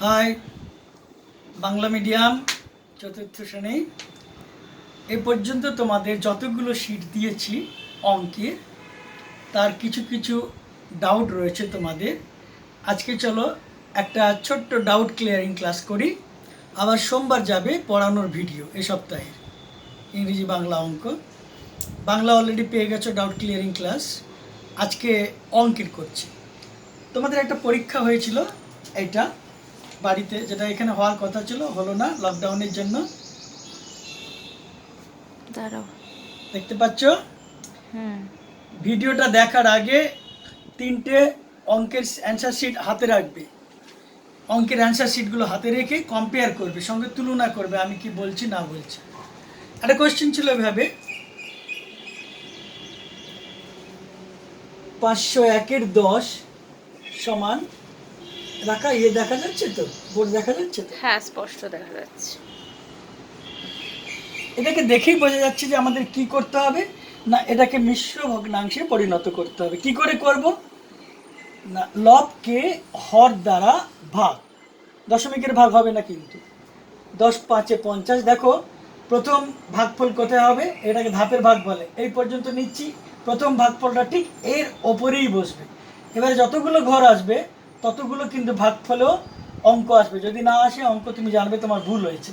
High, Bangla medium চতুর্থ শ্রেণী। এ পর্যন্ত তোমাদের যতগুলো শিট দিয়েছি অঙ্কের, তার কিছু কিছু ডাউট রয়েছে তোমাদের। আজকে চলো একটা ছোট্ট ডাউট ক্লিয়ারিং ক্লাস করি। আবার সোমবার যাবে পড়ানোর ভিডিও এ সপ্তাহের ইংরেজি বাংলা অঙ্ক। বাংলা অলরেডি পেয়ে গেছো ডাউট ক্লিয়ারিং ক্লাস, আজকে অঙ্কের করছি। তোমাদের একটা পরীক্ষা হয়েছিল এটা বাড়িতে, যেটা এখানে হওয়ার কথা ছিল, হলো না লকডাউনের জন্য। দাঁড়াও, দেখতে পাচ্ছ? ভিডিওটা দেখার আগে তিনটে অঙ্কের অ্যান্সার শিট হাতে রাখবে। অঙ্কের অ্যান্সার শিটগুলো হাতে রেখে কম্পেয়ার করবে, সঙ্গে তুলনা করবে আমি কি বলছি না বলছি। একটা কোয়েশ্চেন ছিল এভাবে, 501/10 সমান রাখা, দেখা যাচ্ছে তো? বোর্ড দেখা যাচ্ছে তো? হ্যাঁ, স্পষ্ট দেখা যাচ্ছে। এটাকে দেখেই বোঝা যাচ্ছে যে আমাদের কি করতে হবে না, এটাকে মিশ্র ভগ্নাংশে পরিণত করতে হবে। কি করে করব না, লবকে হর দ্বারা ভাগ, দশমিকের ভাগ হবে না কিন্তু। 10 5 50। দেখো প্রথম ভাগফল কোথায় হবে, এটাকে ধাপের ভাগ বলে। এই পর্যন্ত নিচ্ছি, প্রথম ভাগফলটা ঠিক এর ওপরেই বসবে। এবারে যতগুলো ঘর আসবে ততগুলো কিন্তু ভাগফলেও অঙ্ক আসবে। যদি না আসে অঙ্ক তুমি জানবে তোমার ভুল হয়েছে।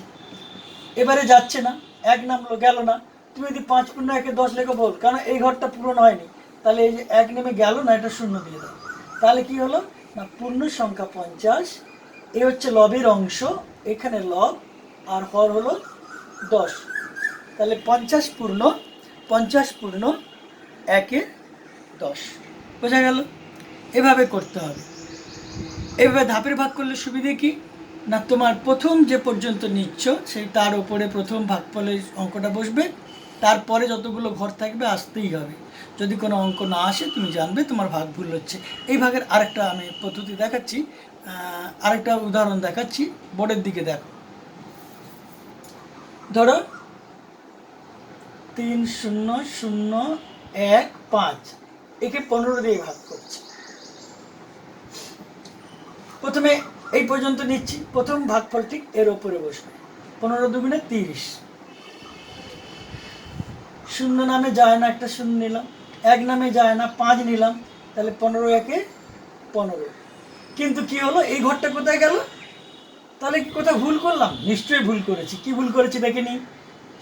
এবারে যাচ্ছে না, এক নামলো, গেল না। তুমি যদি 5 × 1 = 10 লেখো বল, কারণ এই ঘরটা পূরণ হয়নি, তাহলে এই যে এক নেমে গেল না, এটা শূন্য দিয়ে দাও। তাহলে কি হলো না, পূর্ণ সংখ্যা 50। এ হচ্ছে লবের অংশ, এখানে লব, আর হর হলো 10। তাহলে 50 পূর্ণ 1/10 বোঝা গেল? এভাবে করতে হবে। এভাবে ধাপের ভাগ করলে সুবিধে কি না, তোমার প্রথম যে পর্যন্ত নিচ্ছ সেই তার উপরে প্রথম ভাগফলের অঙ্কটা বসবে, তারপরে যতগুলো ঘর থাকবে আসতেই হবে। যদি কোনো অঙ্ক না আসে তুমি জানবে তোমার ভাগ ভুল হচ্ছে। এই ভাগের আরেকটা আমি পদ্ধতি দেখাচ্ছি, আরেকটা উদাহরণ দেখাচ্ছি। বোর্ডের দিকে দেখো, ধরো 30015 একে 15 দিয়ে ভাগ করছি। প্রথমে এই পর্যন্ত নিচ্ছি, প্রথম ভাগফল ঠিক এর ওপরে বসবে। 15 × 2 = 30। শূন্য নামে যায় না, একটা শূন্য নিলাম। এক নামে যায় না, 5 নিলাম। তাহলে 15 × 1 = 15। কিন্তু কি হলো, এই ঘরটা কোথায় গেল? তাহলে কি কোথাও ভুল করলাম? নিশ্চয়ই ভুল করেছি। কি ভুল করেছি দেখে নিই।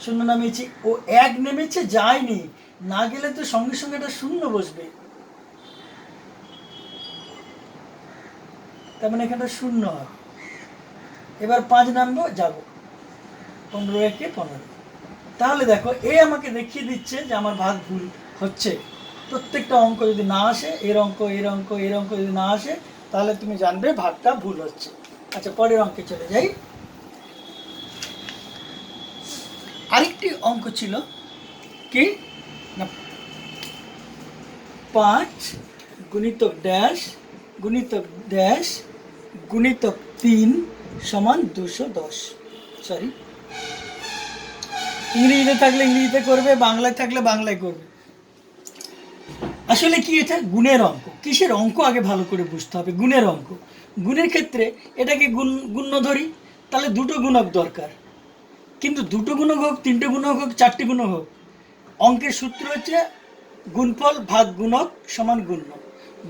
শূন্য নামিয়েছি, ও এক নেমেছে, যায়নি। না গেলে তো সঙ্গে সঙ্গে একটা শূন্য বসবে, তার মানে এখানটা শূন্য হবে। এবার 5 নামবো, যাবো, 15 × 1 = 15। তাহলে দেখো এ আমাকে দেখিয়ে দিচ্ছে যে আমার ভাগ ভুল হচ্ছে। প্রত্যেকটা অঙ্ক যদি না আসে, এর অঙ্ক এর অঙ্ক এর অঙ্ক যদি না আসে, তাহলে তুমি জানবে ভাগটা ভুল হচ্ছে। আচ্ছা, পরের অঙ্কে চলে যাই। আরেকটি অঙ্ক ছিল কি না, 5 × ড্যাশ গুণিতক ড্যাশ গুণিতক 3 = 210। সরি, ইংরেজিতে থাকলে ইংরেজিতে করবে, বাংলায় থাকলে বাংলায় করবে। আসলে কি, এটা গুণের অঙ্ক। কিসের অঙ্ক আগে ভালো করে বুঝতে হবে। গুণের অঙ্ক। গুণের ক্ষেত্রে এটাকে গুণ্য ধরি, তাহলে দুটো গুণক দরকার। কিন্তু দুটো গুণক হোক, তিনটে গুণক হোক, চারটে গুণক হোক, অঙ্কের সূত্র হচ্ছে গুণফল ভাগ গুণক সমান গুণ্য,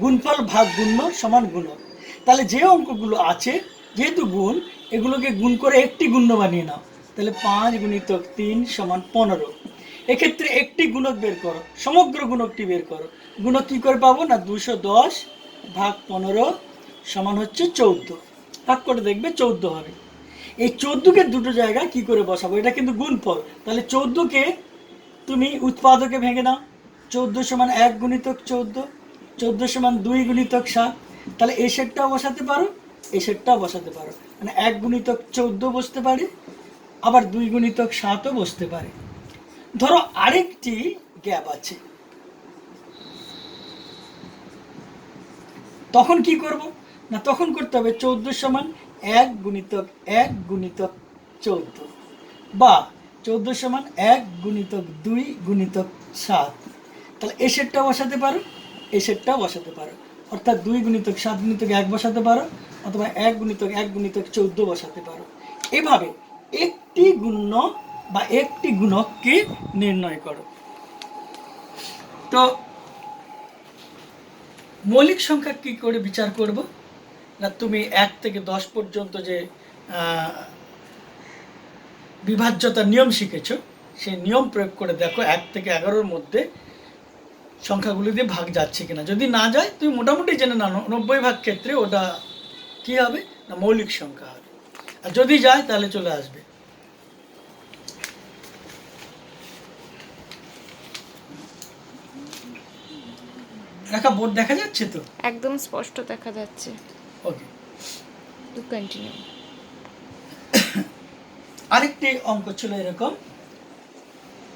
গুণফল ভাগ গুণ্য সমান গুণক। তাহলে যে অঙ্কগুলো আছে, যেহেতু গুণ, এগুলোকে গুণ করে একটি গুণ্য বানিয়ে নাও। তাহলে 5 × 3 = 15। এক্ষেত্রে একটি গুণক বের করো, সমগ্র গুণকটি বের করো। গুণক কী করে পাবো না, 210 ভাগ 15 সমান হচ্ছে 14। ভাগ করে দেখবে 14 হবে। এই 14কে দুটো জায়গায় কি করে বসাবো, এটা কিন্তু গুণফল। তাহলে 14কে তুমি উৎপাদকে ভেঙে নাও। 14 = 1 × 14, 14 = 2 × 7। তাহলে এই সেটটাও বসাতে পারো, এই সেটটাও বসাতে পারো। মানে 1 × 14 বসতে পারে, আবার 2 × 7ও বসতে পারে। ধরো আরেকটি গ্যাপ আছে, তখন কি করব না, তখন করতে হবে 14 = 1 × 1 × 14, বা 14 = 1 × 2 × 7। তাহলে এই সেটটাও বসাতে পারো, এই সেটটাও বসাতে পারো। অর্থাৎ 2 গুণিতক 7 গুণিতক 1 বসাতে পারো, অথবা 1 গুণিতক 1 গুণিতক 14 বসাতে পারো। এভাবে একটি গুণ্য বা একটি গুণককে নির্ণয় করো। তো মৌলিক সংখ্যা কি করে বিচার করব না, তুমি 1 থেকে 10 পর্যন্ত যে বিভাজ্যতার নিয়ম শিখেছো, সেই নিয়ম প্রয়োগ করে দেখো 1 থেকে 11-র মধ্যে সংখ্যাগুলি দিয়ে ভাগ যাচ্ছে কিনা। যদি না যায় তুমি মোটামুটি জেনে নাও 90 ভাগ ক্ষেত্রে ওটা কি হবে না মৌলিক সংখ্যা হবে, আর যদি যায় তাহলে চলে আসবে। রেখা বোর্ড দেখা যাচ্ছে তো? একদম স্পষ্ট দেখা যাচ্ছে। ওকে, টু কন্টিনিউ। আরেকটি অঙ্ক ছিল এরকম,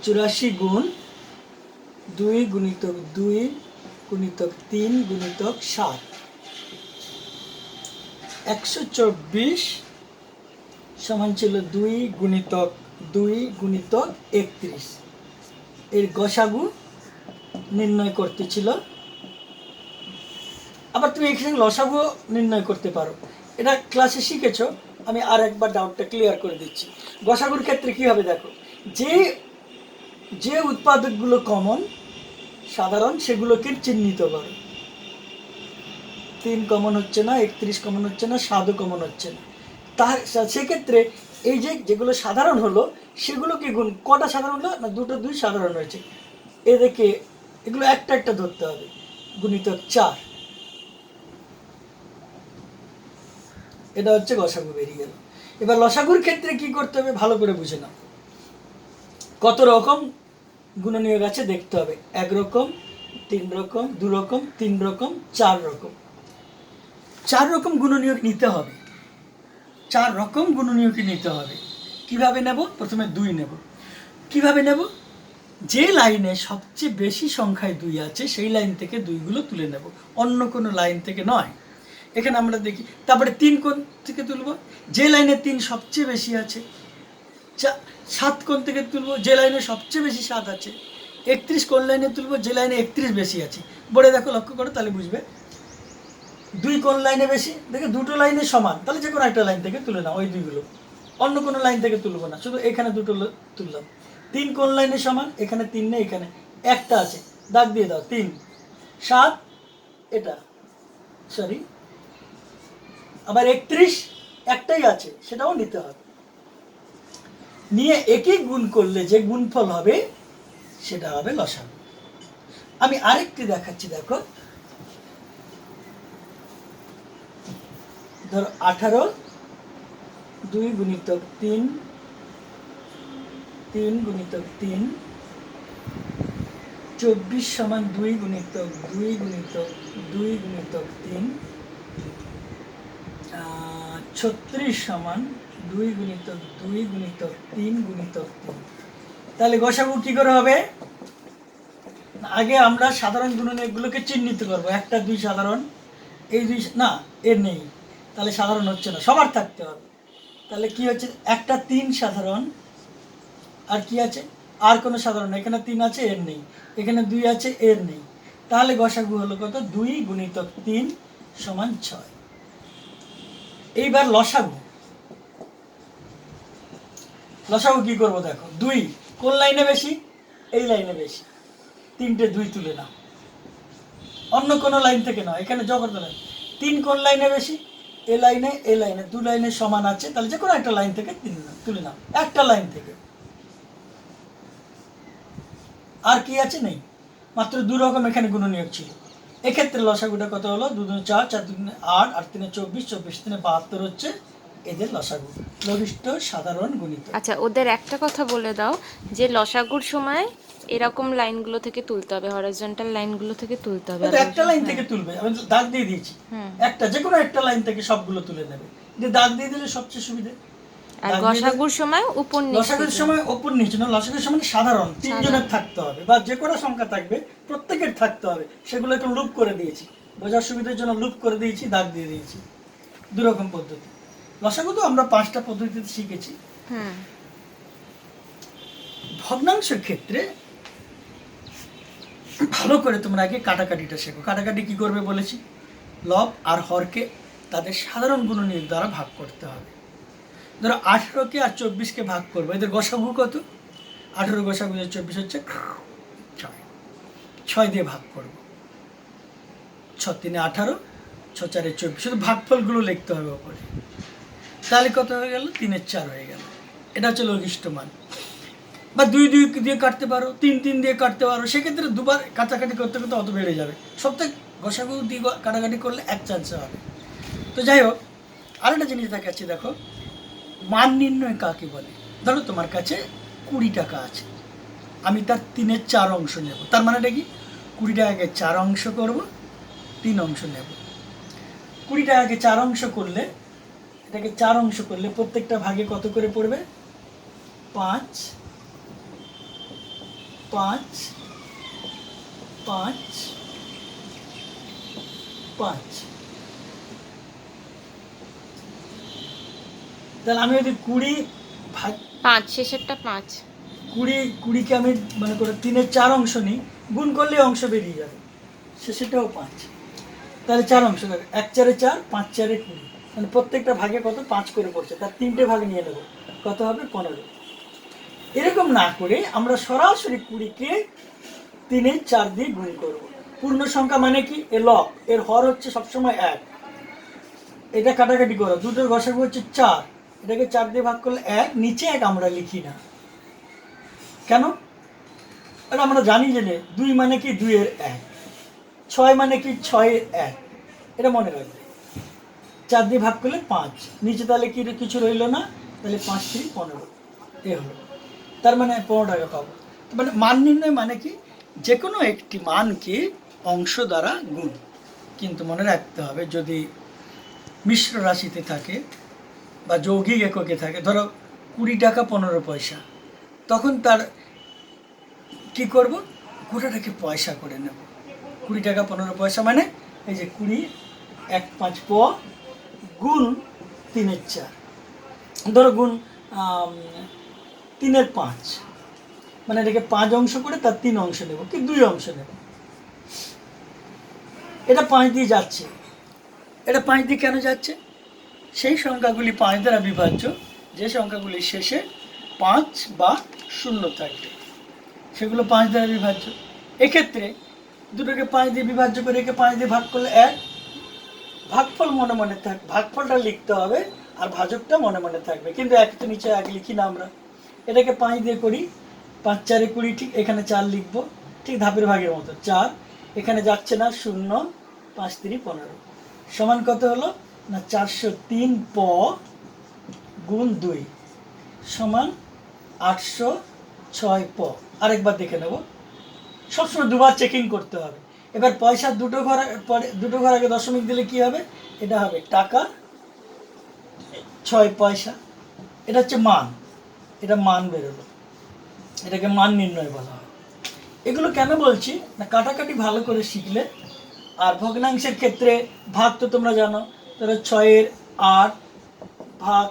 84 গুণ 2 গুণিতক 2 গুণিতক 3 গুণিতক 7, 124 সমান ছিল 2 গুণিতক 2 গুণিতক 31। এর গসাগু নির্ণয় করতে ছিল। আবার তুমি এখানে লসাগু নির্ণয় করতে পারো, এটা ক্লাসে শিখেছো, আমি আর একবার ডাউটটা ক্লিয়ার করে দিচ্ছি। গসাগুর ক্ষেত্রে কি হবে দেখো, যে যে উৎপাদকগুলো কমন সাধারণ সেগুলোকে চিহ্নিত করো। 3 কমন হচ্ছে না, 31 কমন হচ্ছে না, 7ও কমন হচ্ছে না। তার সেক্ষেত্রে এই যে যেগুলো সাধারণ হলো সেগুলোকে গুণ, কটা সাধারণ হলো না 2টো 2 সাধারণ হয়েছে, এদিকে এগুলো একটা একটা ধরতে হবে, গুণিতক 4। এটা হচ্ছে গসাগু বেরিয়ে গেল। এবার লসাগুর ক্ষেত্রে কি করতে হবে ভালো করে বুঝে নাও। কত রকম গুণনীয়ক আছে দেখতে হবে, 1 রকম, 3 রকম, 2 রকম, 3 রকম, 4 রকম। 4 রকম গুণনীয়ক নিতে হবে, 4 রকম গুণনীয়ক নিতে হবে। কিভাবে নেব? প্রথমে 2 নেব। কিভাবে নেব? যে লাইনে সবচেয়ে বেশি সংখ্যায় 2 আছে সেই লাইন থেকে 2গুলো তুলে নেব, অন্য কোনো লাইন থেকে নয়। এখানে আমরা দেখি, তারপরে 3 কোণ থেকে তুলব, যে লাইনে 3 সবচেয়ে বেশি আছে। 7 কোণ থেকে তুলব, যে লাইনে সবচেয়ে বেশি 7 আছে। 31 কোণ লাইনে তুলব, যে লাইনে 31 বেশি আছে। বলে দেখো, লক্ষ্য করো, তাহলে বুঝবে। 2 কোণ লাইনে বেশি, দেখো দুটো লাইনে সমান, তাহলে যে কোনো একটা লাইন থেকে তুলে নাও ওই 2গুলো, অন্য কোনো লাইন থেকে তুলবো না, শুধু এখানে দুটো তুললাম। 3 কোণ লাইনে সমান, এখানে 3 নেই, এখানে একটা আছে, দাগ দিয়ে দাও 3। 7 এটা, সরি, আবার 31 একটাই আছে, সেটাও নিতে হবে। নিয়ে একই গুণ করলে যে গুণফল হবে সেটা হবে লসাগু। আমি আরেকটি দেখাচ্ছি, দেখো, ধরো 18 2 গুণিতক 3 3 গুণিতক 3, 24 সমান 2 গুণিতক 2 গুণিতক 2 গুণিতক 3, 36 সমান 2 গুণিতক 2 গুণিতক 3 গুণিতক 3। তাহলে গসাগু কি করে হবে? আগে আমরা সাধারণ গুণনীয়কগুলোকে চিহ্নিত করবো, 1 2 সাধারণ, এই 2 না এর নেই, তাহলে সাধারণ হচ্ছে না, সবার থাকতে হবে। তাহলে কি হচ্ছে, একটা 3 সাধারণ, আর কি আছে, আর কোনো সাধারণ, এখানে 3 আছে এর নেই, এখানে 2 আছে এর নেই, তাহলে গসাগু হলো কত, 2 গুণিতক 3 সমান 6। এইবার লসাগু, লসাগু কি করবো দেখো, 2 কোন লাইনে বেশি, এই লাইনে বেশি, 3টে 2 তুলে নাও, অন্য কোনো লাইন থেকে নাও, এখানে জগত লাইন। 3 কোন লাইনে বেশি, এ লাইনে এ লাইনে, 2 লাইনে সমান আছে, তাহলে যে কোনো একটা লাইন থেকে তুলে নাও, একটা লাইন থেকে। আর কি আছে, নেই, মাত্র 2 রকম এখানে গুণনীয়ক ছিল। এক্ষেত্রে লসাগুটা কত হলো, 2 2 4, 4 2 8, 8 3 24, 24 3 72 হচ্ছে এদের লসাগু, লঘিষ্ঠ সাধারণ গুণিত। আচ্ছা, ওদের একটা কথা বলে দাও যে লসাগুর সময় এরকম লাইনগুলো থেকে তুলতে হবে, হরিজন্টাল লাইনগুলো থেকে তুলতে হবে। তো একটা লাইন থেকে তুলবে, আমি দাগ দিয়ে দিয়েছি, একটা যে কোনো একটা লাইন থেকে সবগুলো তুলে নেবে, যে দাগ দিয়ে দিলে সবচেয়ে সুবিধা। আর গসাগুর সময় উপর নিচে, লসাগুর সময় উপর নিচে না, লসাগুর সময় সাধারণ 3 জনের থাকতে হবে, বা যে কোনো সংখ্যা থাকবে প্রত্যেকের থাকতে হবে, সেগুলো একটু লুপ করে দিয়েছি, বোঝার সুবিধার জন্য লুপ করে দিয়েছি, দাগ দিয়ে দিয়েছি। 2 রকম পদ্ধতি। লসাগু তো আমরা 5টা পদ্ধতিতে শিখেছি। ভগ্নাংশের ক্ষেত্রে ভালো করে তোমরা আগে কাটাকাটিটা শেখো। কাটাকাটি কি করবে বলেছি, লব আর হরকে তাদের সাধারণ গুণনীয়ক দ্বারা ভাগ করতে হবে। ধরো 18কে আর 24কে ভাগ করবো, এদের গসাগু কত? 18 গসাগু 24 হচ্ছে 6, 6 দিয়ে ভাগ করব। 6 3 18, 6 4 24, শুধু ভাগফলগুলো লিখতে হবে ওপরে। তাহলে কত হয়ে গেল? 3 4 হয়ে গেল। এটা হচ্ছে লঘিষ্ঠ মান। বা 2 2 দিয়ে কাটতে পারো, 3 3 দিয়ে কাটতে পারো, সেক্ষেত্রে দুবার কাটাকাটি করতে করতে অত বেড়ে যাবে। সবথেকে গসাগু দিয়ে কাটাকাটি করলে এক চান্সে হবে। তো যাই হোক, আরেকটা জিনিস দেখাচ্ছি, দেখো মান নির্ণয় কাকে বলে। ধরো তোমার কাছে 20 টাকা আছে, আমি তার 3 4 অংশ নেব। তার মানেটা কি? 20 টাকাকে 4 অংশ করব, 3 অংশ নেব। 20 টাকাকে 4 অংশ করলে, এটাকে 4 অংশ করলে প্রত্যেকটা ভাগে কত করে পড়বে? 5 5 5 5। তাহলে আমি যদি 20 ভাগ 5, শেষেরটা 5। 20কে আমি মনে করো 3 4 অংশ নিই, গুণ করলে অংশ বেরিয়ে যাবে, শেষেরটাও 5। তাহলে 4 অংশ হবে, 1 4 4, 5 4 20, মানে প্রত্যেকটা ভাগে কত? 5 করে পড়ছে। তার 3টে ভাগ নিয়ে নেব, কত হবে? 15। এরকম না করে আমরা সরাসরি 20কে 3 4 দিয়ে গুণ করব। পূর্ণ সংখ্যা মানে কি? এ লব, এর হর হচ্ছে সবসময় 1। এটা কাটাকাটি করো, দুটোর গসাগু হচ্ছে 4, এটাকে 4 দিয়ে ভাগ করলে 1, নিচে 1 আমরা লিখি না কেন? এটা আমরা জানি যে 2 মানে কি? 2 এর 1, 6 মানে কি? 6 এর 1, এটা মনে রাখবে। 4 দিয়ে ভাগ করলে 5, নিচে তাহলে কি কিছু রইল না, তাহলে 5 3 15, এ হলো। তার মানে 15 টাকা পাবো। মানে মান নির্ণয় মানে কি? যে কোনো একটি মানকে অংশ দ্বারা গুণ। কিন্তু মনে রাখতে হবে, যদি মিশ্র রাশিতে থাকে বা যৌগিক এককে থাকে, ধরো 20 টাকা 15 পয়সা, তখন তার কি করব? গোটাটাকে পয়সা করে নেব। 20 টাকা 15 পয়সা মানে এই যে 20 1 5 প গুণ 3 4, ধরো গুণ 3 5, মানে এটাকে 5 অংশ করে তার 3 অংশ নেব, কি 2 অংশ নেব। এটা 5 দিয়ে যাচ্ছে, এটা 5 দিয়ে কেন যাচ্ছে? সেই সংখ্যাগুলি 5 দ্বারা বিভাজ্য যে সংখ্যাগুলির শেষে 5 বা 0 থাকবে, সেগুলো 5 দ্বারা বিভাজ্য। এক্ষেত্রে দুটোকে 5 দিয়ে বিভাজ্য করে একে 5 দিয়ে ভাগ করলে 1, ভাগফল মনে মনে থাক, ভাগফলটা লিখতে হবে আর ভাজকটা মনে মনে থাকবে, কিন্তু এক তো নিচে 1 লিখি না আমরা। এটাকে 5 দিয়ে করি, 5 4 20, ঠিক এখানে 4 লিখবো, ঠিক ধাপের ভাগের মতো 4, এখানে যাচ্ছে না 0, 5 3 15, সমান কত হলো না 403 প গুণ 2 সমান 806 প। আরেকবার দেখে নেব, সবসময় দুবার চেকিং করতে হবে। এবার পয়সা দুটো ঘর আগে দশমিক দিলে কি হবে? এটা হবে টাকা 6 পয়সা। এটা হচ্ছে মান, এটা মান বেরোলো, এটাকে মান নির্ণয় বলা হয়। এগুলো কেন বলছি না, কাটাকাটি ভালো করে শিখলে। আর ভগ্নাংশের ক্ষেত্রে ভাগ তো তোমরা জানো, ধরো 6 এর 8 ভাগ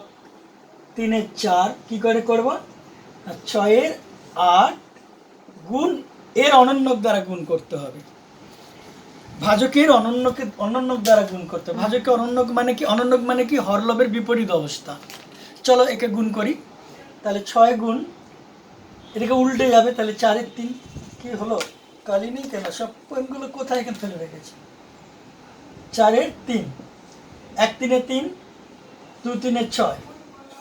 3 এর 4 কি করে করবো? 6 এর 8 গুণ এর অনন্যক দ্বারা গুণ করতে হবে, ভাজকের অনন্যক দ্বারা গুণ করতে হবে। ভাজকের অনন্যক মানে কি? অনন্যক মানে কি? হরলবের বিপরীত অবস্থা। চলো একে গুণ করি, তাহলে 6 গুণ, এটাকে উল্টে যাবে, তাহলে 4 এর 3 কি হলো? কালি নেই কেন? সব পয়েন্টগুলো কোথায় এখানে ফেলে রেখেছি? 4 এর 3, 1 3 এ 3, 2 3 এ 6,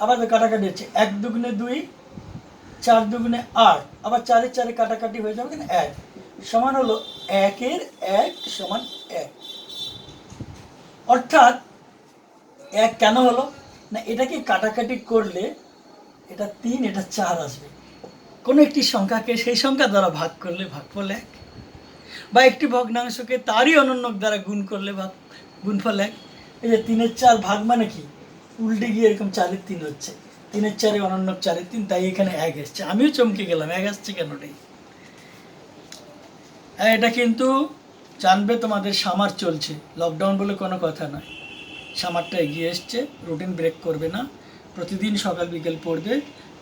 আবার কাটাকাটি হচ্ছে 1 2 2, 4 2 8, আবার 4 এর 4 কাটাকাটি হয়ে যাবে, কেন 1 সমান হলো 1 এর 1 সমান 1। অর্থাৎ 1 কেন হলো না, এটাকে কাটাকাটি করলে এটা 3 এটা 4 আসবে। কোনো একটি সংখ্যাকে সেই সংখ্যা দ্বারা ভাগ করলে ভাগফল 1, বা একটি ভগ্নাংশকে তারই অনন্যক দ্বারা গুণ করলে গুণফল 1। এই যে 3 এর 4 ভাগ মানে কি? উল্টে গিয়ে এরকম 4 এর 3 হচ্ছে, 3 এর 4 অনন্যক 4 এর 3, তাই এখানে 1 এসছে। আমিও চমকে গেলাম, 1 আসছে কেন নেই। এটা কিন্তু জানবে, তোমাদের সামার চলছে, লকডাউন বলে কোনো কথা নয়। সামারটা এগিয়ে এসছে, রুটিন ব্রেক করবে না, প্রতিদিন সকাল বিকেল পড়বে,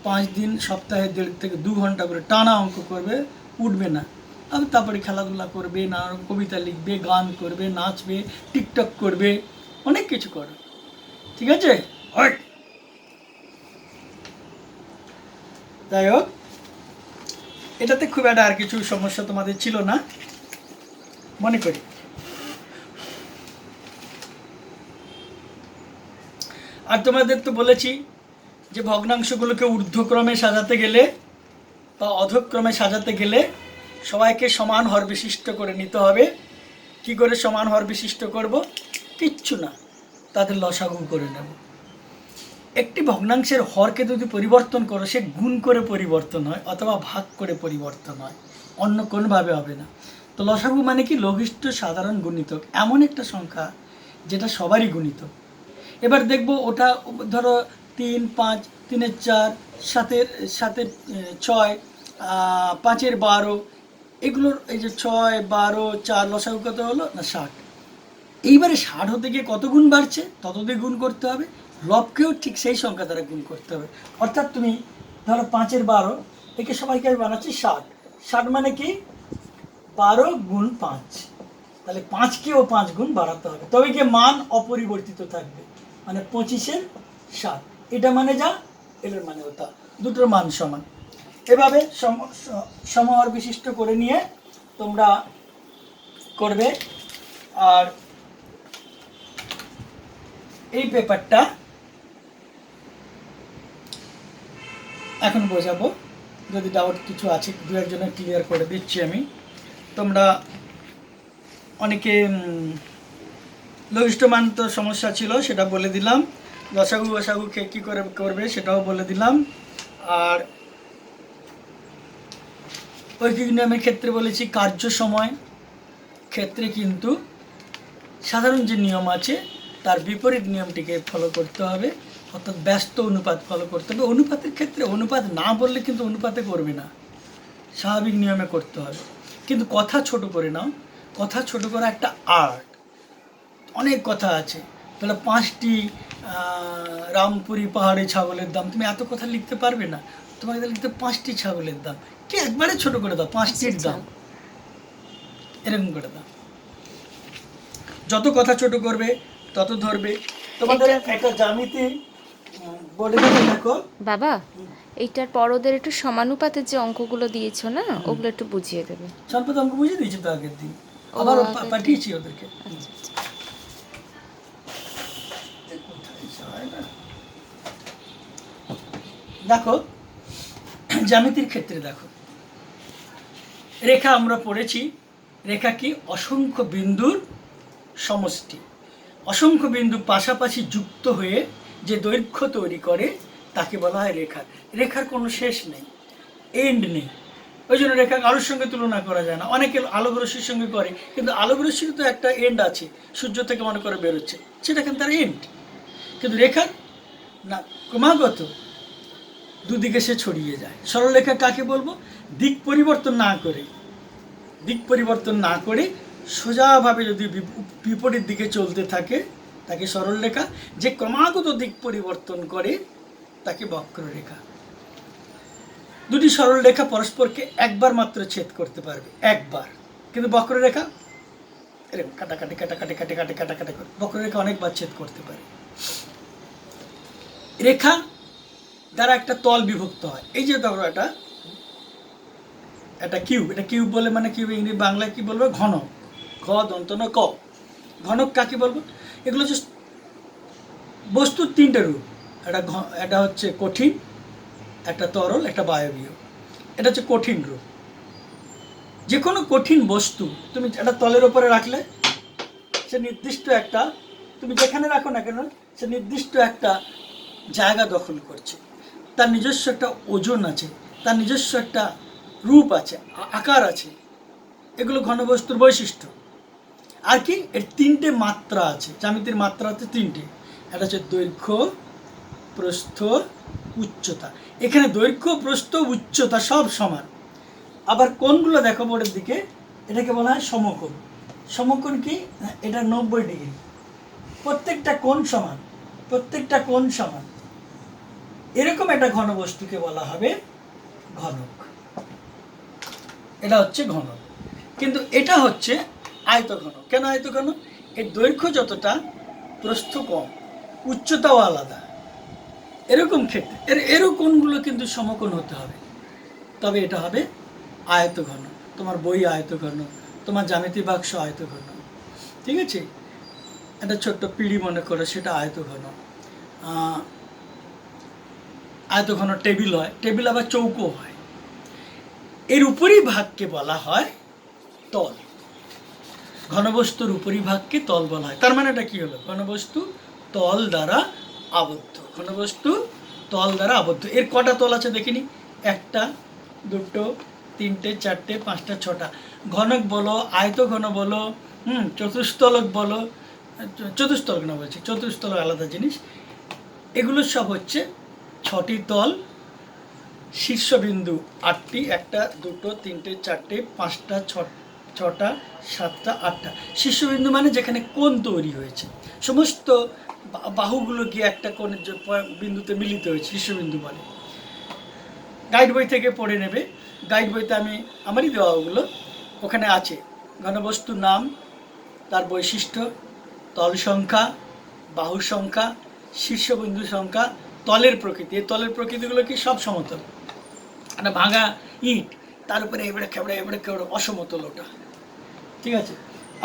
5 দিন সপ্তাহে 1.5 থেকে 2 ঘন্টা করে টানা অঙ্ক করবে, উঠবে না। আর তারপরে খেলাধুলা করবে, নানা কবিতা লিখবে, গান করবে, নাচবে, টিকটক করবে, অনেক কিছু করবে। ঠিক আছে? যাই হোক, এটাতে খুব একটা আর কিছু সমস্যা তোমাদের ছিল না মনে করি। আর তোমাদের তো বলেছি যে ভগ্নাংশগুলোকে ঊর্ধ্বক্রমে সাজাতে গেলে বা অধক্রমে সাজাতে গেলে সবাইকে সমান হর বিশিষ্ট করে নিতে হবে। কি করে সমান হর বিশিষ্ট করব? কিচ্ছু না, তাদের লসাগু করে নেব। একটি ভগ্নাংশের হরকে যদি পরিবর্তন করো, সে গুণ করে পরিবর্তন হয় অথবা ভাগ করে পরিবর্তন হয়, অন্য কোনোভাবে হবে না। তো লসাগু মানে কি? লঘিষ্ঠ সাধারণ গুণিতক, এমন একটা সংখ্যা যেটা সবারই গুণিতক। এবার দেখব ওটা, ধরো 3, 5, 3-এর 4, 7-এর 6, 5-এর 12, এগুলোর এই যে 6, 12, 4 লসাগু কত হলো না? 60। এইবারে 60 হতে গিয়ে কত গুণ বাড়ছে? তত দিয়ে গুণ করতে হবে। লবকেও ঠিক সেই সংখ্যা দ্বারা গুণ করতে হবে। অর্থাৎ তুমি ধরো 5-এর 12, একে সবাইকে আমি বানাচ্ছি 60। 60 মানে কি? 12 গুণ 5, তাহলে 5কেও 5 গুণ বাড়াতে হবে, তবে গিয়ে মান অপরিবর্তিত থাকবে, মানে 25-এর 7। এটা মানে যা, এটার মানে ওটা, দুটোর মান সমান। এভাবে সমহর বিশিষ্ট করে নিয়ে তোমরা করবে। আর এই পেপারটা এখন বোঝাবো, যদি ডাউট কিছু আছে দু একজনের ক্লিয়ার করে দিচ্ছি আমি। তোমরা অনেকে লঘিষ্ঠ মান তো সমস্যা ছিল, সেটা বলে দিলাম। লসাগু বসাগু কী করে করবে সেটাও বলে দিলাম। আর ঐকিক নিয়মের ক্ষেত্রে বলেছি, কার্য সময় ক্ষেত্রে কিন্তু সাধারণ যে নিয়ম আছে তার বিপরীত নিয়মটিকে ফলো করতে হবে, অর্থাৎ ব্যস্ত অনুপাত ফলো করতে হবে। অনুপাতের ক্ষেত্রে অনুপাত না বললে কিন্তু অনুপাতে করবে না, স্বাভাবিক নিয়মে করতে হবে। কিন্তু কথা ছোট করে নাও, কথা ছোট করা একটা আর্ট। অনেক কথা আছে, তাহলে 5টি রামপুরি পাহাড়ে ছাগলের দাম, তুমি এত কথা লিখতে পারবে না, তোমাকে লিখতে 5টি ছাগলের দাম, কি একবারে ছোট করে দাও, 5টির দাম, এরকম করে দাও। যত কথা ছোট করবে তত ধরবে। তোমাদের একটা জ্যামিতি বলে দেখো বাবা, এইটার পর ওদের একটু সমানুপাতের যে অঙ্কগুলো দিয়েছো না, ওগুলো একটু বুঝিয়ে দেবে। স্বল্প অঙ্ক বুঝিয়ে দিয়েছি তো আগের দিন, আবার পাঠিয়েছি ওদেরকে। দেখো জ্যামিতির ক্ষেত্রে দেখো, রেখা আমরা পড়েছি, রেখা কি? অসংখ্য বিন্দুর সমষ্টি। অসংখ্য বিন্দু পাশাপাশি যুক্ত হয়ে যে দৈর্ঘ্য তৈরি করে তাকে বলা হয় রেখা। রেখার কোনো শেষ নেই, এন্ড নেই, ওই জন্য রেখা আলোর সঙ্গে তুলনা করা যায় না। অনেকে আলোক রশ্মির সঙ্গে করে, কিন্তু আলোক রশ্মির তো একটা এন্ড আছে, সূর্য থেকে মনে করে বেরোচ্ছে, সেটা কিন্তু তার এন্ড। কিন্তু রেখার না, ক্রমাগত দুদিকে সে ছড়িয়ে যায়। সরলরেখা কাকে বলবো? দিক পরিবর্তন না করে সোজাভাবে যদি বিপরীত দিকে চলতে থাকে তাকে সরলরেখা। যে ক্রমাগত দিক পরিবর্তন করে তাকে বক্ররেখা। দুটি সরলরেখা পরস্পরকে একবার মাত্র ছেদ করতে পারবে, একবার। কিন্তু বক্ররেখা এরকম কাটাকাটি কাটাকাটি কাটাকাটি কাটাকাটি করে, বক্ররেখা অনেকবার ছেদ করতে পারে। রেখা দ্বারা একটা তল বিভক্ত হয়। এই যে ধরো এটা কিউব, এটা কিউব বলে, মানে কিউব ইংরেজি বাংলায় কি বলবো? ঘনক। ঘ দন্ত ন ক, ঘনক কাকে বলবো? এগুলো হচ্ছে বস্তুর 3টে রূপ। এটা হচ্ছে কঠিন, একটা তরল, একটা বায়বীয়। এটা হচ্ছে কঠিন রূপ। যে কোনো কঠিন বস্তু তুমি একটা তলের ওপরে রাখলে সে নির্দিষ্ট একটা, তুমি যেখানে রাখো না কেন, সে নির্দিষ্ট একটা জায়গা দখল করছে, তার নিজস্ব একটা ওজন আছে, তার নিজস্ব একটা রূপ আছে, আকার আছে। এগুলো ঘনবস্তুর বৈশিষ্ট্য। আর কি? এর 3টে মাত্রা আছে, জ্যামিতির মাত্রা আছে 3টে। এটা হচ্ছে দৈর্ঘ্য, প্রস্থ, উচ্চতা। এখানে দৈর্ঘ্য, প্রস্থ, উচ্চতা সব সমান। আবার কোণগুলো দেখো বোর্ডের দিকে, এটাকে বলা হয় সমকোণ। সমকোণ কি? এটা 90 ডিগ্রি, প্রত্যেকটা কোণ সমান, প্রত্যেকটা কোণ সমান। এরকম একটা ঘনবস্তুকে বলা হবে ঘনক। এটা হচ্ছে ঘনক। কিন্তু এটা হচ্ছে আয়তঘন। কেন আয়তঘন? এর দৈর্ঘ্য যতটা, প্রস্থ কম, উচ্চতাও আলাদা। এরকম ক্ষেত্রে এরও কোণগুলো কিন্তু সমকোণ হতে হবে, তবে এটা হবে আয়তঘন। তোমার বই আয়তঘন, তোমার জ্যামিতি বাক্স আয়তঘন, ঠিক আছে? একটা ছোট্ট পিঁড়ি মনে করো, সেটা আয়তঘন। আয়তঘন টেবিল হয়, টেবিল আবার চৌকো হয়। এর উপরই ভাগকে বলা হয় তল। ঘনবস্তুর উপরিভাগকে তল বলা হয়। তার মানে এটা কি হলো? ঘনবস্তু তল দ্বারা আবদ্ধ। ঘনবস্তু তল দ্বারা আবদ্ধ। এর কটা তল আছে দেখিনি? 1টা, 2টো, 3টে, 4টে, 5টা, 6টা। ঘনক বলো, আয়তঘন বলো, চতুস্তলক বলো, চতুস্তলক না বলছি, চতুস্তলক আলাদা জিনিস। এগুলো সব হচ্ছে 6টি তল। শীর্ষবিন্দু 8টি, 1টা, 2টো, 3টে, 4টে, 5টা, 6টা, 7টা, 8টা। শীর্ষবিন্দু মানে যেখানে কোণ তৈরি হয়েছে, সমস্ত বাহুগুলো গিয়ে একটা কোণের বিন্দুতে মিলিত হয়েছে, শীর্ষবিন্দু বলে। গাইড বই থেকে পড়ে নেবে। গাইড বইতে আমি আমারই দেওয়া ওগুলো ওখানে আছে। ঘনবস্তুর নাম, তার বৈশিষ্ট্য, তল সংখ্যা, বাহু সংখ্যা, শীর্ষবিন্দু সংখ্যা, তলের প্রকৃতি। এই তলের প্রকৃতিগুলো কি? সব সমতল। একটা ভাঙা ইট, তার উপরে এবারে খেবড়ে অসমতল ওটা, ঠিক আছে?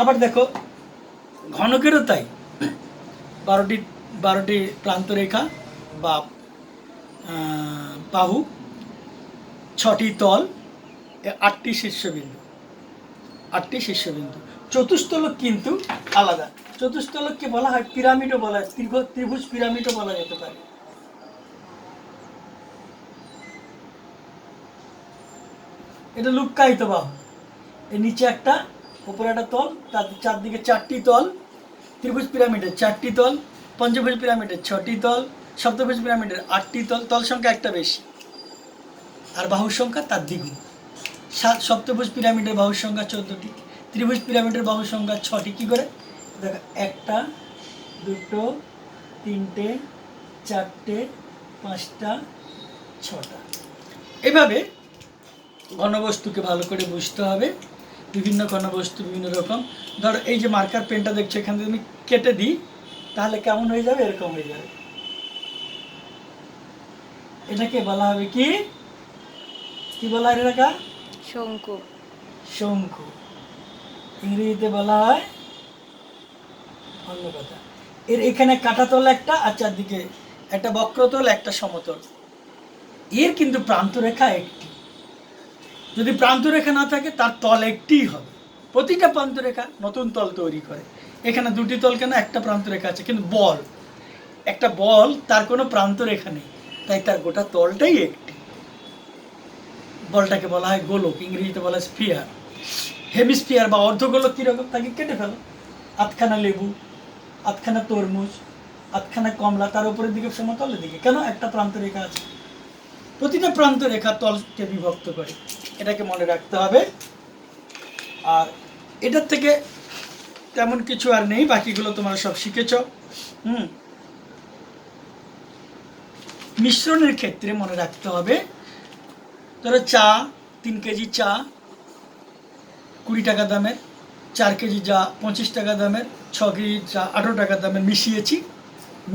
আবার দেখো ঘনকেরও তাই। 12টি প্রান্তরেখা বা বাহু, 6টি তল, 8টি শীর্ষবিন্দু। 8টি শীর্ষবিন্দু। চতুস্তলক কিন্তু আলাদা। চতুস্তলককে বলা হয় পিরামিডও বলা হয়, ত্রিভুজ পিরামিডও বলা যেতে পারে। এটা লুক্কায়িত বাহু। এর নিচে একটা, উপরে একটা তল, তার চারদিকে 4টি তল। ত্রিভুজ পিরামিডের 4টি তল, পঞ্চভুজ পিরামিডের 6টি তল, সপ্তভুজ পিরামিডের 8টি তল। তল সংখ্যা একটা বেশি, আর বাহুর সংখ্যা তার দ্বিগুণ। সপ্তভুজ পিরামিডের বাহুর সংখ্যা 14টি, ত্রিভুজ পিরামিডের বাহুর সংখ্যা 6টি। কী করে দেখো? 1টা, 2টো, 3টে, 4টে, 5টা, 6টা। এভাবে ঘনবস্তুকে ভালো করে বুঝতে হবে। বিভিন্ন ঘনবস্তু বিভিন্ন রকম। ধরো এই যে মার্কার পেনটা দেখছো, এখান থেকে আমি কেটে দিই, তাহলে কেমন হয়ে যাবে? এরকম হয়ে যাবে। এটাকে বলা হবে কি? কি বলা হয় এটাকে? শঙ্কু। শঙ্কু। ইংরেজিতে বলা হয় অন্য কথা। এর এখানে কাঁটাতল একটা, আর চারদিকে একটা বক্রতল, একটা সমতল। এর কিন্তু প্রান্তরেখা একটি। যদি প্রান্তরেখা না থাকে, তার তল একটিই হবে। প্রতিটা প্রান্তরেখা নতুন তল তৈরি করে। এখানে 2টি তল কেন? একটা প্রান্তরেখা আছে। কিন্তু বল, একটা বল, তার কোনো প্রান্তরেখা নেই, তাই তার গোটা তলটাই একটি। বলটাকে বলা হয় গোলক, ইংরেজিতে বলা হয় স্ফিয়ার। হেমিস্ফিয়ার বা অর্ধগোলক কীরকম? তাকে কেটে ফেলো। 8খানা লেবু, 8খানা তরমুজ, 8খানা কমলা, তার উপরের দিকে সমতলের দিকে কেন? একটা প্রান্তরেখা আছে। প্রতিটা প্রান্তরেখা তলকে বিভক্ত করে। এটাকে মনে রাখতে হবে। আর এটার থেকে তেমন কিছু আর নেই, বাকিগুলো তোমরা সব শিখেছ। মিশ্রণের ক্ষেত্রে মনে রাখতে হবে, ধরো চা, 3 কেজি চা 20 টাকা দামের, 4 কেজি চা 25 টাকা দামের, 6 কেজি চা 18 টাকা দামের মিশিয়েছি।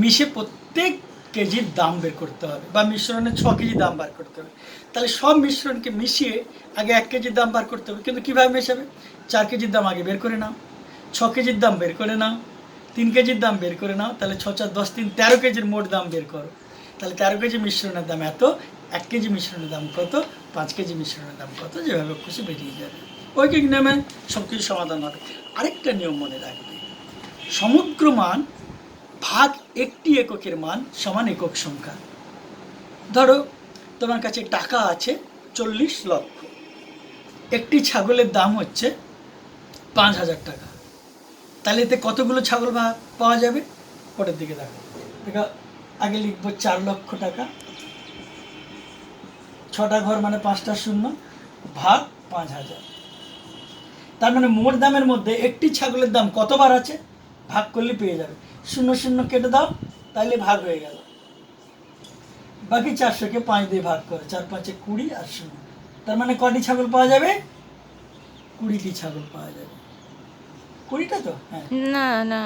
মিশে প্রত্যেক কেজির দাম বের করতে হবে, বা মিশ্রণের 6 কেজি দাম বার করতে হবে। তাহলে সব মিশ্রণকে মিশিয়ে আগে 1 কেজির দাম বার করতে হবে। কিন্তু কীভাবে মেশাবে? 4 কেজির দাম আগে বের করে নাও, 6 কেজির দাম বের করে নাও, 3 কেজির দাম বের করে নাও। তাহলে 6 4 10 3 13 কেজির মোট দাম বের করো। তাহলে 13 কেজি মিশ্রণের দাম এত, 1 কেজি মিশ্রণের দাম কত, 5 কেজি মিশ্রণের দাম কত, যেভাবে খুশি বেরিয়ে যাবে। ঐকিক নিয়মে সব কিছু সমাধান হবে। আরেকটা নিয়ম মনে রাখবে, সমগ্র মান ভাগ একটি এককের মান সমান একক সংখ্যা। ধরো তোমার কাছে টাকা আছে 40 লক্ষ, একটি ছাগলের দাম হচ্ছে 5000 টাকা। তাহলে এতে কতগুলো ছাগল পাওয়া যাবে? পরের দিকে দেখো, আগে লিখবো 4 লক্ষ টাকা, 6টা ঘর মানে 5টা শূন্য, ভাগ 5000। তার মানে মোট দামের মধ্যে একটি ছাগলের দাম কতবার আছে? ভাগ করলে পেয়ে যাবে। 0 0 কেটে দাও, তাহলে ভাগ হয়ে গেল। বাকি 400কে 5 দিয়ে ভাগ করো, 4 5 20 আর 0। তার মানে কটি ছাগল পাওয়া যাবে? 20টি ছাগল পাওয়া যাবে। 20টা তো, হ্যাঁ। না না,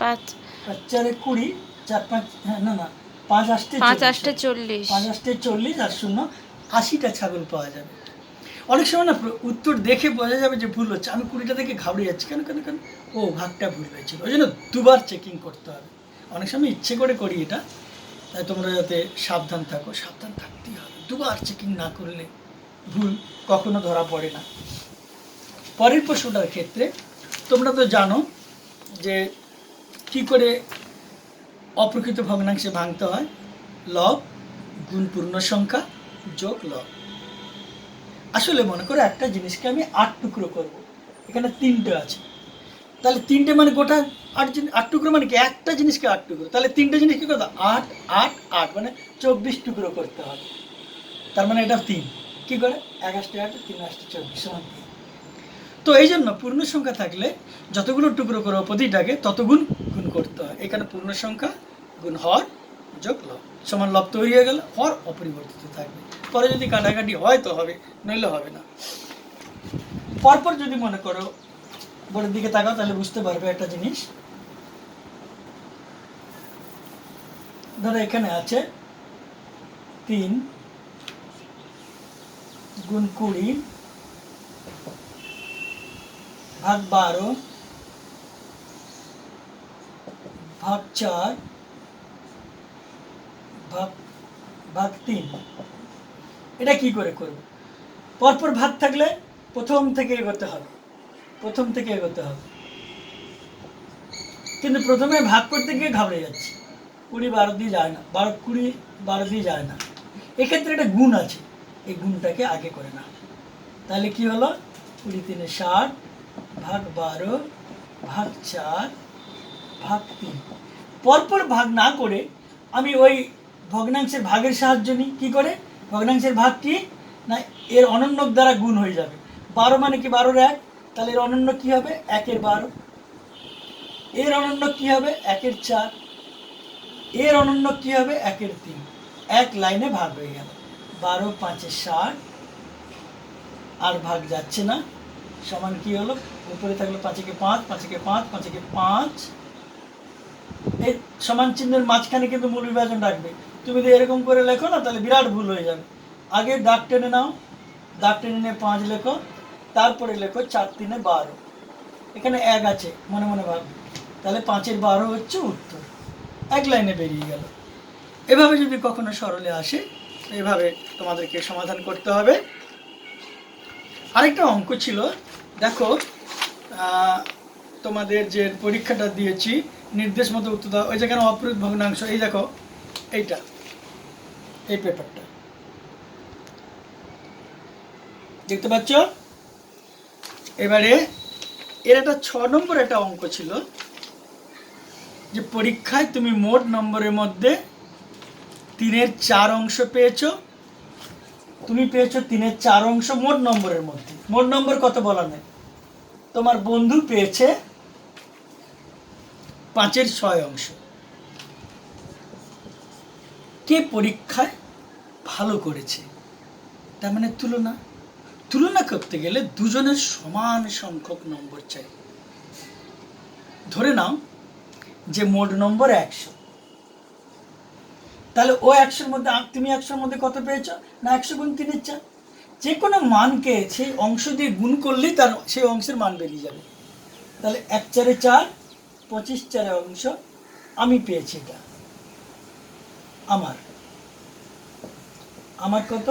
5 5 4 20, 4 5, হ্যাঁ, না না, 5 8 5 8 40। 5 8 40 আর 0 80টা ছাগল পাওয়া যাবে। অনেক সময় না উত্তর দেখে বোঝা যাবে যে ভুল হচ্ছে, আমি 20টা থেকে ঘাবড়ে যাচ্ছি, কেন কেন কেন, ও ভাগটা ভুল হয়েছিল, ওই জন্য দুবার চেকিং করতে হবে। অনেক সময় ইচ্ছে করে করি এটা, তাই তোমরা যাতে সাবধান থাকো, সাবধান থাকতেই হবে, দুবার চেকিং না করলে ভুল কখনো ধরা পড়ে না। পরের প্রশ্নটার ক্ষেত্রে তোমরা তো জানো যে কি করে অপ্রকৃত ভগ্নাংশে ভাঙতে হয়, লব গুণ পূর্ণ সংখ্যা যোগ লব। আসলে মনে করো একটা জিনিসকে আমি 8 টুকরো করব, এখানে 3টে আছে, তাহলে 3টে মানে গোটা 8 টুকরো, মানে কি একটা জিনিসকে 8 টুকরো, তাহলে 3টে জিনিস কি করতে 8 8 8 মানে 24 টুকরো করতে হবে। তার মানে এটা 3, কি করে 1 8 8 3 8 24 সমান 3। তো এই জন্য পূর্ণ সংখ্যা থাকলে যতগুলো টুকরো করো প্রতিটাকে ততগুণ গুণ করতে হয়। এখানে পূর্ণ সংখ্যা গুণ হর যোগ লব সমান লব তৈরি হয়ে গেল, হর অপরিবর্তিত থাকবে। পরে যদি কাটাকাটি হয় তো হবে, নইলে হবে না। পরপর যদি মনে করো বোর্ডের দিকে তাকাও তাহলে বুঝতে পারবে একটা জিনিস। ধরো এখানে আছে 3 গুণ 20 ভাগ 12 ভাগ 4 ভাগ 3। এটা কি করে করব? পরপর ভাগ থাকলে প্রথম থেকে এগোতে হবে, কিন্তু প্রথমে ভাগ করতে গিয়ে ঘাবড়ে যাচ্ছে, 20 12 দিয়ে যায় না, 20 12 দিয়ে যায় না। এক্ষেত্রে একটা গুণ আছে, এই গুণটাকে আগে করে না। তাহলে কি হলো, 20 3 60 ভাগ 12 ভাগ 4 ভাগ 3। পরপর ভাগ না করে আমি ওই ভগ্নাংশের ভাগের সাহায্য নিই। কী করে? ভগ্নাংশের ভাগ কি না, এর অনন্যক দ্বারা গুণ হয়ে যাবে। 12 মানে কি 12 1, তাহলে এর অনন্য কি হবে 1 এর 12, এর অনন্য কি হবে 1 এর 4, এর অনন্য কি হবে 1 এর 3। এক লাইনে ভাগ হয়ে গেল। 12 5 60 আর ভাগ যাচ্ছে না, সমান কি হলো, উপরে থাকলো 5 একে 5 5 একে 5 5 একে 5। এই সমান চিহ্নের মাঝখানে কিন্তু মূল বিভাজন রাখবে। তুমি যদি এরকম করে লেখো না তাহলে বিরাট ভুল হয়ে যাবে। আগে দাগ টেনে নাও, দাগ টেনে নিয়ে 5 লেখো, তারপরে লেখো 4 3 12। এখানে 1 আছে, মনে মনে ভাববে, তাহলে 5 এর 12 হচ্ছে উত্তর। এক লাইনে বেরিয়ে গেল। এভাবে যদি কখনো সরলে আসে, এভাবে তোমাদেরকে সমাধান করতে হবে। আরেকটা অঙ্ক ছিল, দেখো তোমাদের যে পরীক্ষাটা দিয়েছি নির্দেশ মতো উত্তর দাও, ওই যেখানে অপ্রকৃত ভগ্নাংশ, এই দেখো এইটা, এই পেপারটা দেখতে পাচ্ছ। এবারে এর একটা 6 নম্বর একটা অঙ্ক ছিল, যে পরীক্ষায় তুমি মোট নম্বরের মধ্যে 3-এর 4 অংশ পেয়েছো, তুমি পেয়েছো 3-এর 4 অংশ মোট নম্বরের মধ্যে। মোট নম্বর কত বলা নেই, তোমার বন্ধু পেয়েছে 5-এর 6 অংশ। কে পরীক্ষায় ভালো করেছে, তার মানে তুলনা করতে গেলে দুজনের সমান সংখ্যক নম্বর চাই। ধরে নাও যে মোট নম্বর 100, তাহলে ও 100-র মধ্যে তুমি 100-র মধ্যে কত পেয়েছো না 100 গুণ 3-এর 4। যে কোনো মানকে সেই অংশ দিয়ে গুণ করলেই তার সেই অংশের মান বেরিয়ে যাবে। তাহলে 1 4 4 25 4 অংশ আমি পেয়েছি, এটা আমার কত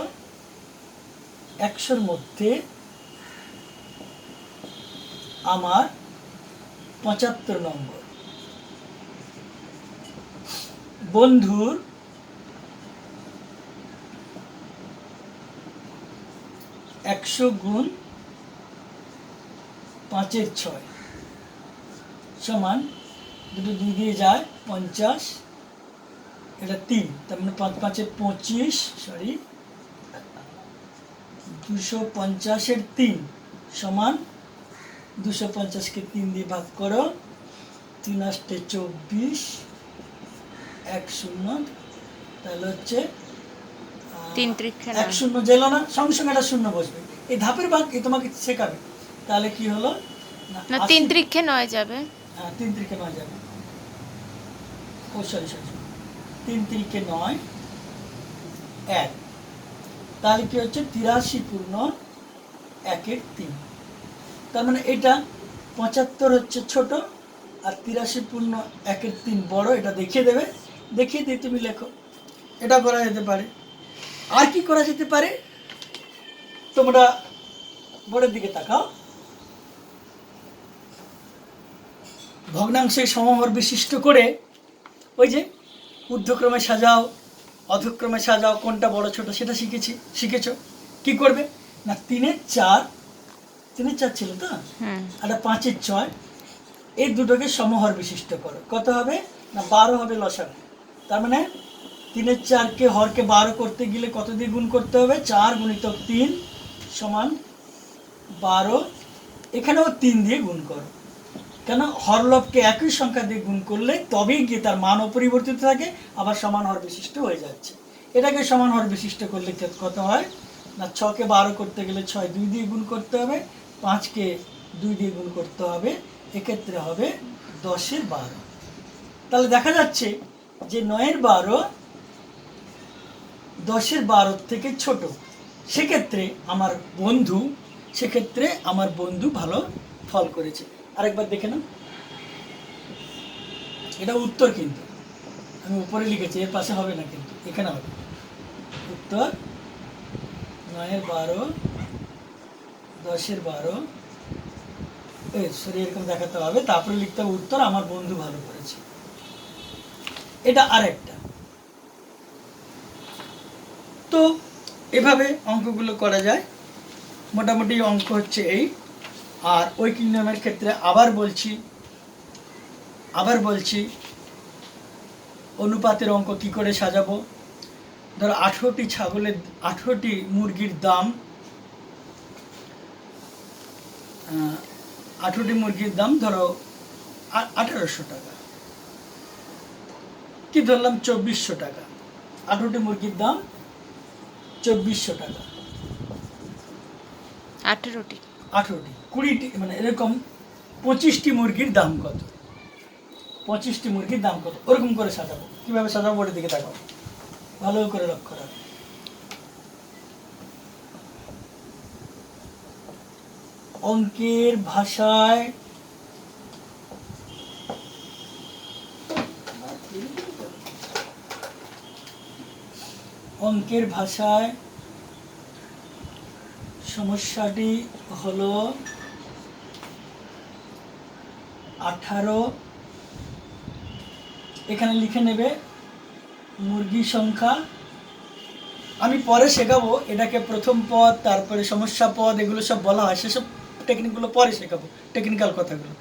100-র মধ্যে আমার 75 নম্বর, বন্ধুর 100 গুণ 5-এর 6 সমান, দুটো 2 দিয়ে যায় 50, এটা 3, তার মানে 5 5 25, সরি 250-এর 3 সমান 250-কে 3 দিয়ে ভাগ করো, 3 8 24 1 0, তাহলে হচ্ছে 3 3 1 0 জেলো না, সঙ্গে সঙ্গে একটা শূন্য বসবে। এই ধাপের ভাগ তোমাকে শেখাবে। তাহলে কি হলো না 80 3 ত্রিক্ষে 9 যাবে। হ্যাঁ 3 3 9 যাবে। ও সরি 3 3 9 1, তাহলে কি হচ্ছে 83 পূর্ণ 1 3। তার মানে এটা 75 হচ্ছে ছোট আর 83 পূর্ণ 1 3 বড়। এটা দেখিয়ে দেবে, দেখিয়ে দিয়ে তুমি লেখো। এটা করা যেতে পারে। আর কি করা যেতে পারে, তোমরা বোর্ডের দিকে তাকাও। ভগ্নাংশে সমহর বিশিষ্ট করে ওই যে ঊর্ধ্বক্রমে সাজাও, অধক্রমে সাজাও, কোনটা বড় ছোট সেটা শিখেছো। কি করবে না 3 4, 3 4 ছিল তো, আর 5 6, এই দুটোকে সমহর বিশিষ্ট করো। কত হবে না 12 হবে লসাগু। তার মানে 3 4কে হরকে 12 করতে গেলে কত দিয়ে গুণ করতে হবে, 4 গুণিতক 3 সমান 12। এখানেও 3 দিয়ে গুণ করো, কেন হরলবকে একই সংখ্যা দিয়ে গুণ করলে তবেই গিয়ে তার মান অপরিবর্তিত থাকে, আবার সমান হর বিশিষ্ট হয়ে যাচ্ছে। এটাকে সমান হর বিশিষ্ট করলে কত হয় না 6কে 12 করতে গেলে 6 2 দিয়ে গুণ করতে হবে, 5কে 2 দিয়ে গুণ করতে হবে, এক্ষেত্রে হবে 10 12। তাহলে দেখা যাচ্ছে যে 9 12 10 12 থেকে ছোট। সেক্ষেত্রে আমার বন্ধু ভালো ফল করেছে। আরেকবার দেখে নাও, এটা উত্তর, কিন্তু আমি উপরে লিখেছি, এর পাশে হবে না, কিন্তু এখানে হবে উত্তর। 9 12 10 12, সরি এরকম দেখাতে হবে, তারপরে লিখতে হবে উত্তর আমার বন্ধু ভালো করেছে। এটা আরেকটা। তো এভাবে অঙ্কগুলো করা যায়। মোটামুটি অঙ্ক হচ্ছে এই। আর ঐকিক নিয়মের ক্ষেত্রে আবার বলছি অনুপাতের অঙ্ক কি করে সাজাবো। ধরো 18টি মুরগির দাম 18টি মুরগির দাম ধরো 1800 টাকা, কি ধরলাম 2400 টাকা। 18টি মুরগির দাম 2400 টাকা। 18টি 20টি মানে এরকম 25টি মুরগির দাম কত, 25টি মুরগির দাম কত, ওরকম করে সাজাবো। কিভাবে সাজাবো বোর্ডের দিকে তাকাও, ভালো করে লক্ষ্য রাখো। অঙ্কের ভাষায় সমস্যাটি হলো 18। এখানে লিখে নেবে মুরগি সংখ্যা। আমি পরে শেখাবো এটাকে প্রথম পদ, তারপরে সমস্যা পদ, এগুলো সব বলা হয়, সেসব টেকনিকগুলো পরে শেখাবো, টেকনিক্যাল কথাগুলো।